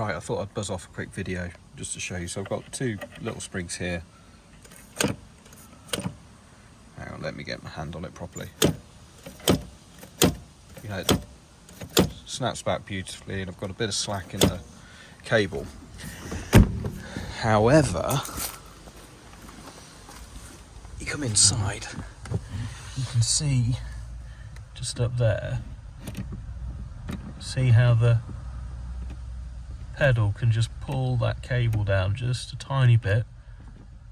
Right, I thought I'd buzz off a quick video just to show you. So I've got two little springs here. Hang on, let me get my hand on it properly. You know, it snaps back beautifully, and I've got a bit of slack in the cable. However, you come inside, you can see just up there, see how the pedal can just pull that cable down just a tiny bit,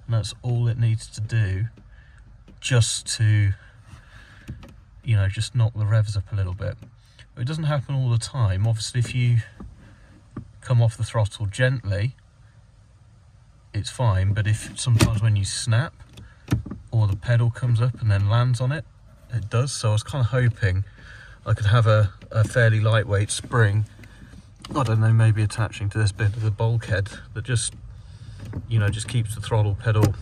and that's all it needs to do, just to, you know, just knock the revs up a little bit. But it doesn't happen all the time. Obviously, if you come off the throttle gently, it's fine, but if sometimes when you snap or the pedal comes up and then lands on it, it does. So I was kind of hoping I could have a fairly lightweight spring, I don't know, maybe attaching to this bit of the bulkhead that just, you know, just keeps the throttle pedal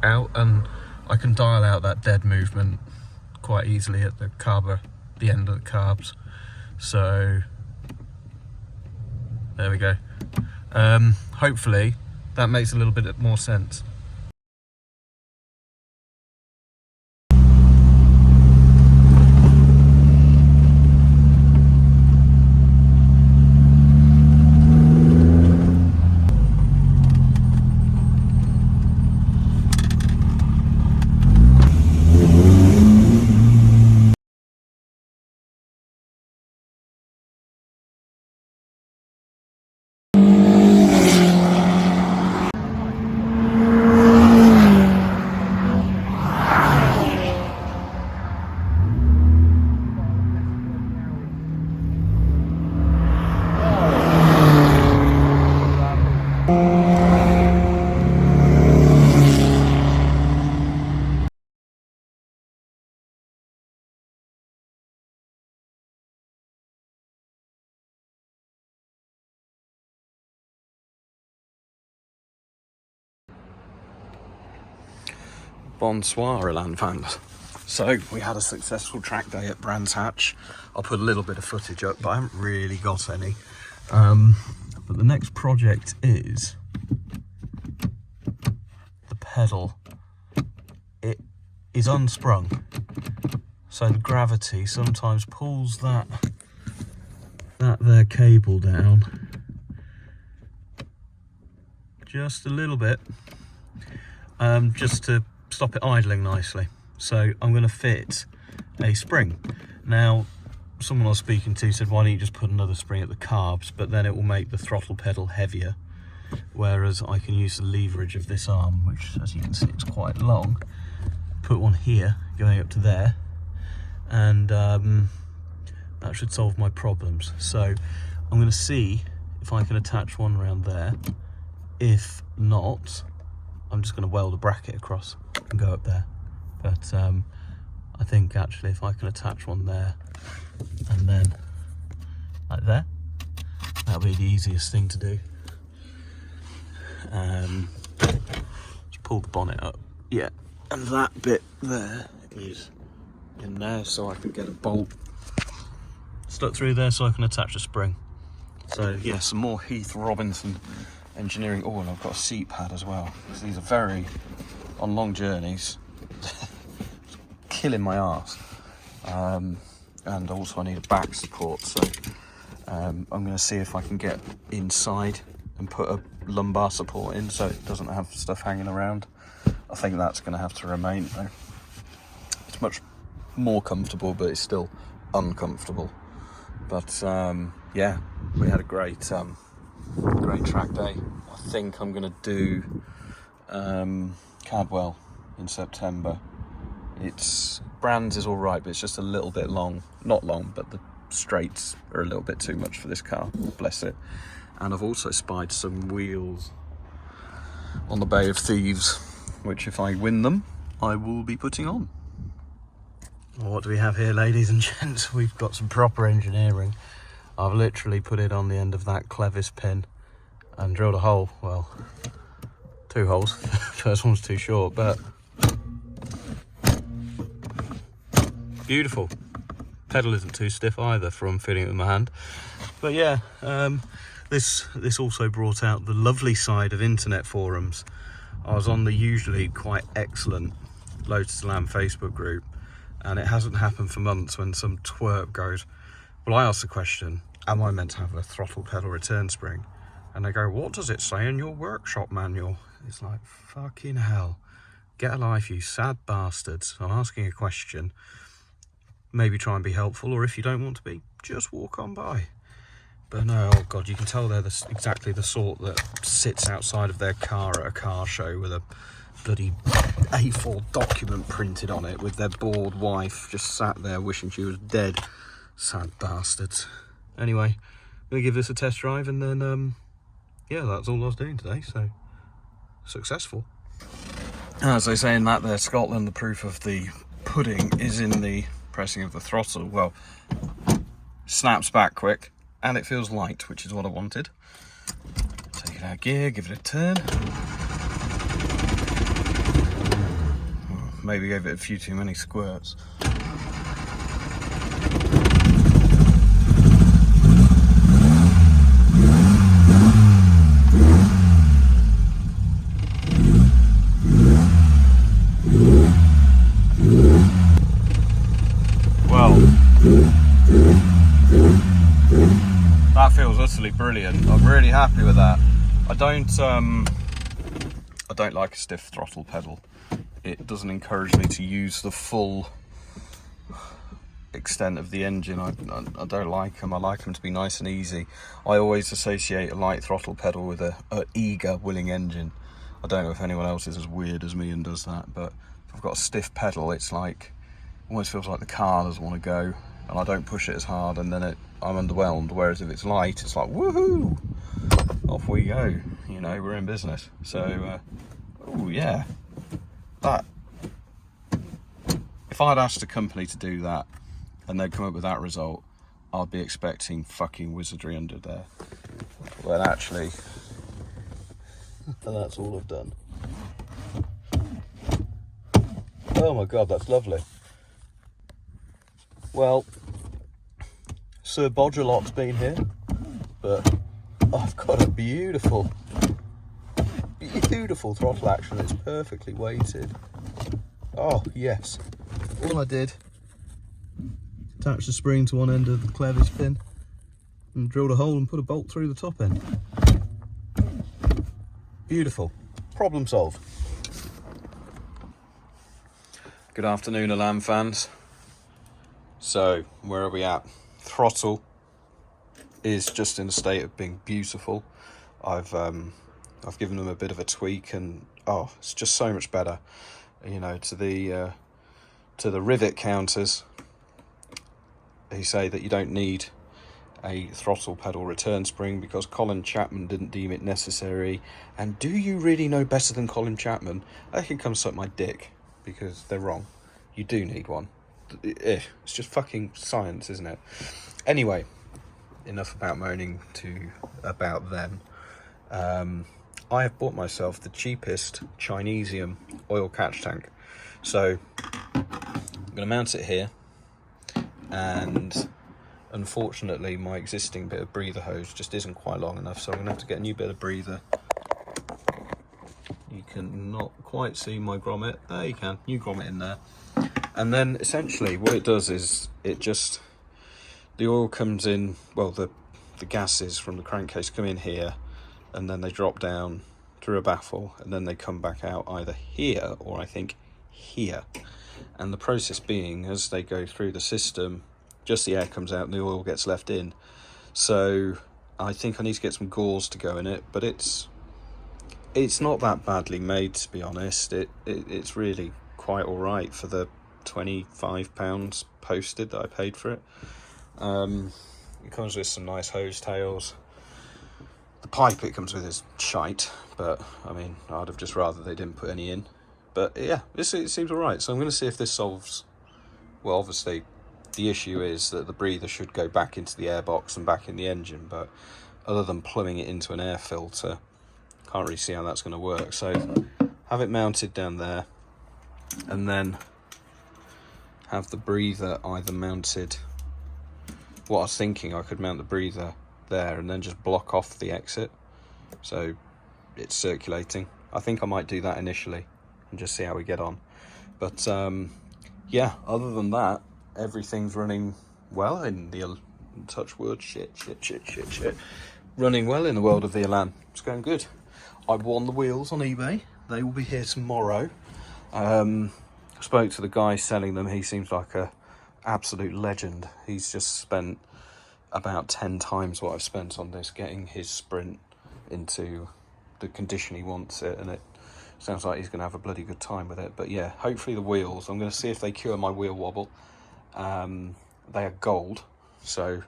out, and I can dial out that dead movement quite easily at the carb, the end of the carbs. So there we go. Hopefully that makes a little bit more sense. Bonsoir, elan fans. So we had a successful track day at Brands Hatch. I'll put a little bit of footage up, but I haven't really got any. But the next project is the pedal. It is unsprung, so the gravity sometimes pulls that there cable down just a little bit, just to stop it idling nicely. So I'm going to fit a spring. Now, someone I was speaking to said, why don't you just put another spring at the carbs, but then it will make the throttle pedal heavier, whereas I can use the leverage of this arm, which, as you can see, it's quite long, put one here going up to there, and that should solve my problems. So I'm going to see if I can attach one around there. If not, I'm just going to weld a bracket across and go up there. But I think actually if I can attach one there and then like there, that'll be the easiest thing to do. Just pull the bonnet up, yeah, and that bit there is in there, so I can get a bolt stuck through there so I can attach a spring. So yeah, some more Heath Robinson engineering. Oh, and I've got a seat pad as well, because these are very, on long journeys, killing my arse. And also I need a back support, so I'm going to see if I can get inside and put a lumbar support in so it doesn't have stuff hanging around. I think that's going to have to remain though. It's much more comfortable, but it's still uncomfortable. But yeah, we had a great track day. I think I'm going to do Cadwell in September. It's Brands is all right, but it's just a little bit long. Not long, but the straights are a little bit too much for this car, bless it. And I've also spied some wheels on the Bay of Thieves, which if I win them, I will be putting on. Well, what do we have here, ladies and gents? We've got some proper engineering. I've literally put it on the end of that clevis pin and drilled a hole. Well, two holes. First one's too short, but beautiful. Pedal isn't too stiff either from fitting it with my hand. But yeah, This also brought out the lovely side of internet forums. I was on the usually quite excellent Lotus Elan Facebook group, and it hasn't happened for months when some twerp goes, well, I asked the question, am I meant to have a throttle pedal return spring? And they go, what does it say in your workshop manual? It's like, fucking hell. Get a life, you sad bastards. I'm asking a question. Maybe try and be helpful, or if you don't want to be, just walk on by. But no, oh God, you can tell they're exactly the sort that sits outside of their car at a car show with a bloody A4 document printed on it with their bored wife just sat there wishing she was dead. Sad bastards. Anyway, I'm going to give this a test drive, and then, yeah, that's all I was doing today, so successful. As they say in that there, Scotland, the proof of the pudding is in the pressing of the throttle. Well, snaps back quick. And it feels light, which is what I wanted. Take it out of gear, give it a turn. Maybe gave it a few too many squirts. That feels utterly brilliant. I'm really happy with that. I don't like a stiff throttle pedal. It doesn't encourage me to use the full extent of the engine. I don't like them. I like them to be nice and easy. I always associate a light throttle pedal with a eager, willing engine. I don't know if anyone else is as weird as me and does that, but if I've got a stiff pedal, it's like, almost feels like the car doesn't want to go, and I don't push it as hard, and then I'm underwhelmed. Whereas if it's light, it's like, woohoo, off we go. You know, we're in business. So, oh yeah, that. If I'd asked a company to do that, and they'd come up with that result, I'd be expecting fucking wizardry under there. Well, actually, and that's all I've done. Oh my God, that's lovely. Well, Sir Bodgerlot's been here, but I've got a beautiful throttle action. It's perfectly weighted. Oh yes. All I did, attach the spring to one end of the clevis pin and drilled a hole and put a bolt through the top end. Beautiful. Problem solved. Good afternoon, Elan fans. So, where are we at? Throttle is just in a state of being beautiful. I've given them a bit of a tweak, and oh, it's just so much better. You know, to the rivet counters, they say that you don't need a throttle pedal return spring because Colin Chapman didn't deem it necessary. And do you really know better than Colin Chapman? They can come suck my dick, because they're wrong. You do need one. It's just fucking science, isn't it? Anyway, enough about moaning about them. I have bought myself the cheapest Chinesium oil catch tank. So I'm going to mount it here, and unfortunately my existing bit of breather hose just isn't quite long enough, so I'm going to have to get a new bit of breather. You can not quite see my grommet. There you can, new grommet in there. And then essentially what it does is the oil comes in, well, the gases from the crankcase come in here, and then they drop down through a baffle, and then they come back out either here or I think here. And the process being, as they go through the system, just the air comes out and the oil gets left in. So I think I need to get some gauze to go in it, but it's not that badly made, to be honest. It's really quite all right for the £25 posted that I paid for it. It comes with some nice hose tails. The pipe it comes with is shite, but I mean, I'd have just rather they didn't put any in. But yeah, it seems all right. So I'm going to see if this solves. Well, obviously the issue is that the breather should go back into the airbox and back in the engine, but other than plumbing it into an air filter, can't really see how that's going to work. So have it mounted down there, and then have the breather either mounted. What I was thinking, I could mount the breather there and then just block off the exit so it's circulating. I think I might do that initially and just see how we get on. But yeah, other than that, everything's running well in the touch wood, shit, running well in the world of the Elan. It's going good. I won the wheels on eBay. They will be here tomorrow. I spoke to the guy selling them. He seems like a absolute legend. He's just spent about 10 times what I've spent on this, getting his Sprint into the condition he wants it, and it sounds like he's going to have a bloody good time with it. But yeah, hopefully the wheels, I'm going to see if they cure my wheel wobble. They are gold, so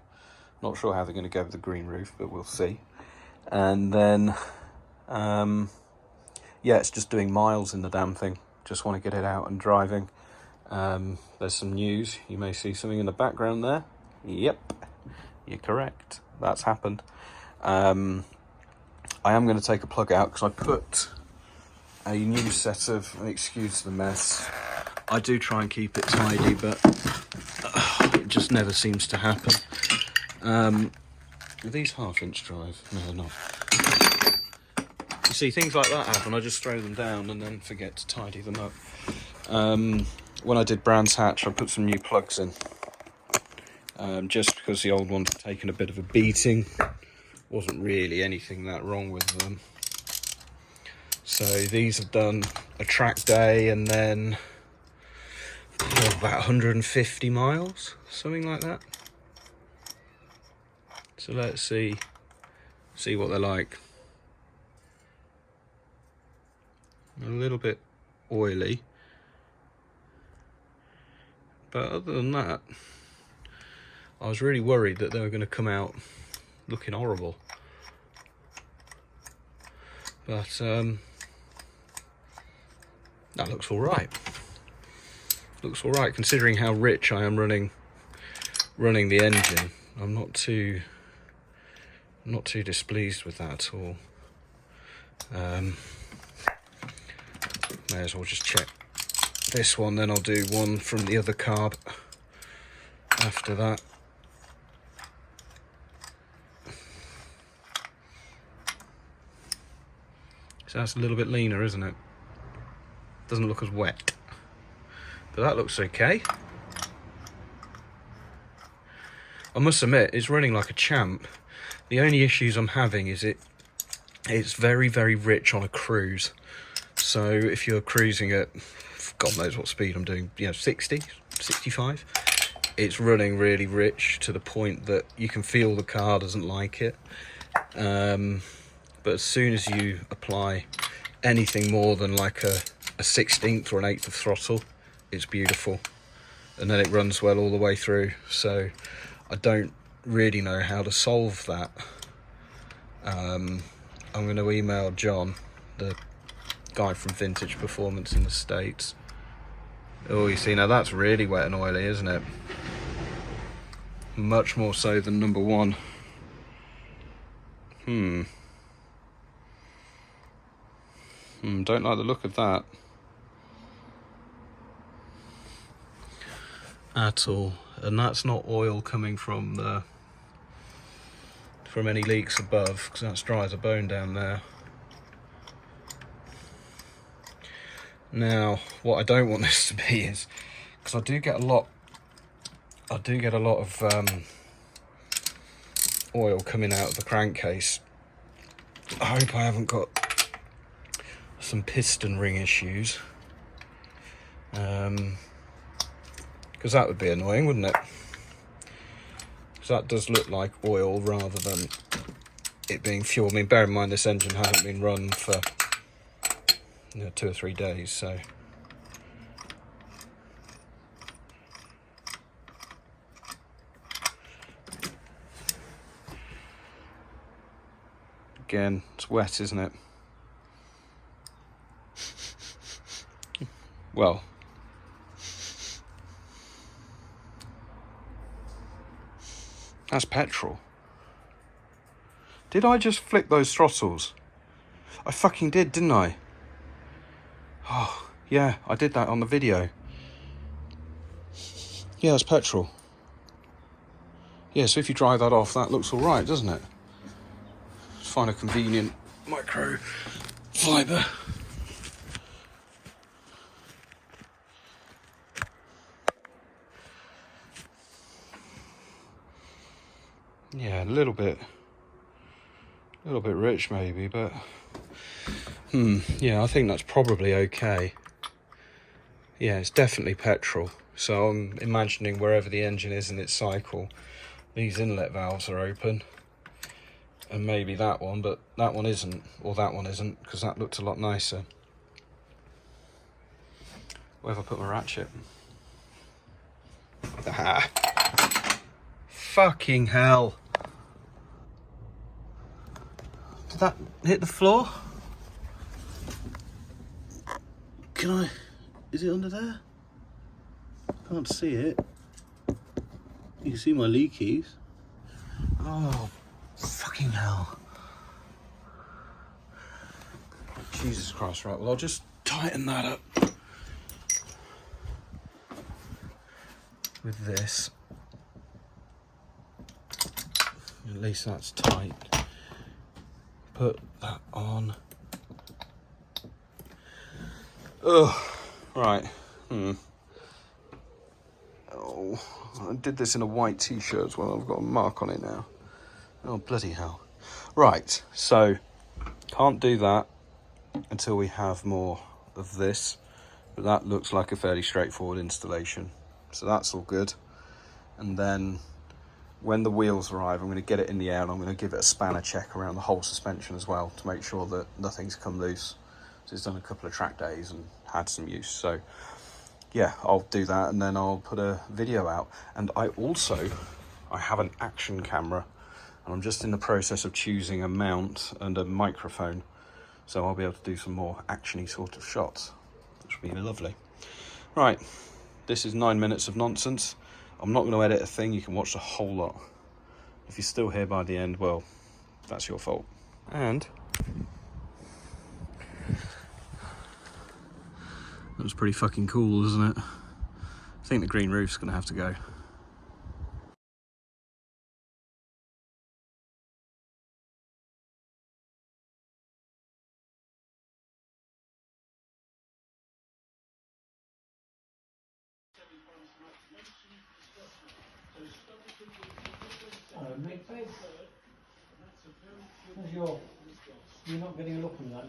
not sure how they're going to go with the green roof, but we'll see. And then yeah, it's just doing miles in the damn thing. Just want to get it out and driving. There's some news. You may see something in the background there. Yep, you're correct. That's happened. I am going to take a plug out because I put a new set of, excuse the mess, I do try and keep it tidy, but it just never seems to happen. Are these 1/2-inch drive? No, they're not. You see, things like that happen. I just throw them down and then forget to tidy them up. When I did Brands Hatch, I put some new plugs in, just because the old ones had taken a bit of a beating. Wasn't really anything that wrong with them. So these have done a track day and then about 150 miles, something like that. So let's see what they're like. A little bit oily, but other than that, I was really worried that they were going to come out looking horrible. But that looks all right. Looks all right considering how rich I am running the engine. I'm not too displeased with that at all. May as well just check this one, then I'll do one from the other carb after that. So that's a little bit leaner, isn't it? Doesn't look as wet, but that looks okay. I must admit, it's running like a champ. The only issues I'm having is it's very, very rich on a cruise. So if you're cruising at, God knows what speed I'm doing, 60, 65, it's running really rich to the point that you can feel the car doesn't like it. But as soon as you apply anything more than like a 16th or an 8th of throttle, it's beautiful. And then it runs well all the way through. So I don't really know how to solve that. I'm going to email John, the guy from Vintage Performance in the States. Oh, you see, now that's really wet and oily, isn't it? Much more so than number one. Don't like the look of that at all. And that's not oil coming from any leaks above, because that's dry as a bone down there. Now, what I don't want this to be is, because I do get a lot of oil coming out of the crankcase. I hope I haven't got some piston ring issues, because that would be annoying, wouldn't it? Because that does look like oil rather than it being fuel. I mean, bear in mind this engine hasn't been run for 2 or 3 days, so again, it's wet, isn't it? Well, that's petrol. Did I just flick those throttles? I fucking did, didn't I? Oh, yeah, I did that on the video. Yeah, it's petrol. Yeah. Yeah, so if you dry that off, that looks all right, doesn't it? Just find a convenient micro fibre. Yeah, a little bit rich maybe, but yeah, I think that's probably okay. Yeah, it's definitely petrol. So I'm imagining wherever the engine is in its cycle, these inlet valves are open. And maybe that one, but that one isn't, or that one isn't, because that looked a lot nicer. Where have I put my ratchet? Ah. Fucking hell. Did that hit the floor? Can I... Is it under there? Can't see it. You can see my lead keys. Oh, fucking hell. Jesus Christ, right, well I'll just tighten that up with this. At least that's tight. Put that on. Oh, right. Oh, I did this in a white t-shirt as well. I've got a mark on it now. Oh, bloody hell. Right, so can't do that until we have more of this. But that looks like a fairly straightforward installation. So that's all good. And then when the wheels arrive, I'm going to get it in the air and I'm going to give it a spanner check around the whole suspension as well to make sure that nothing's come loose. So it's done a couple of track days and had some use. So yeah, I'll do that and then I'll put a video out. And I have an action camera and I'm just in the process of choosing a mount and a microphone. So I'll be able to do some more actiony sort of shots, which will be lovely. Right, this is 9 minutes of nonsense. I'm not going to edit a thing, you can watch the whole lot. If you're still here by the end, well, that's your fault. And that was pretty fucking cool, isn't it? I think the green roof's going to have to go. Make face. You're not getting a look on that.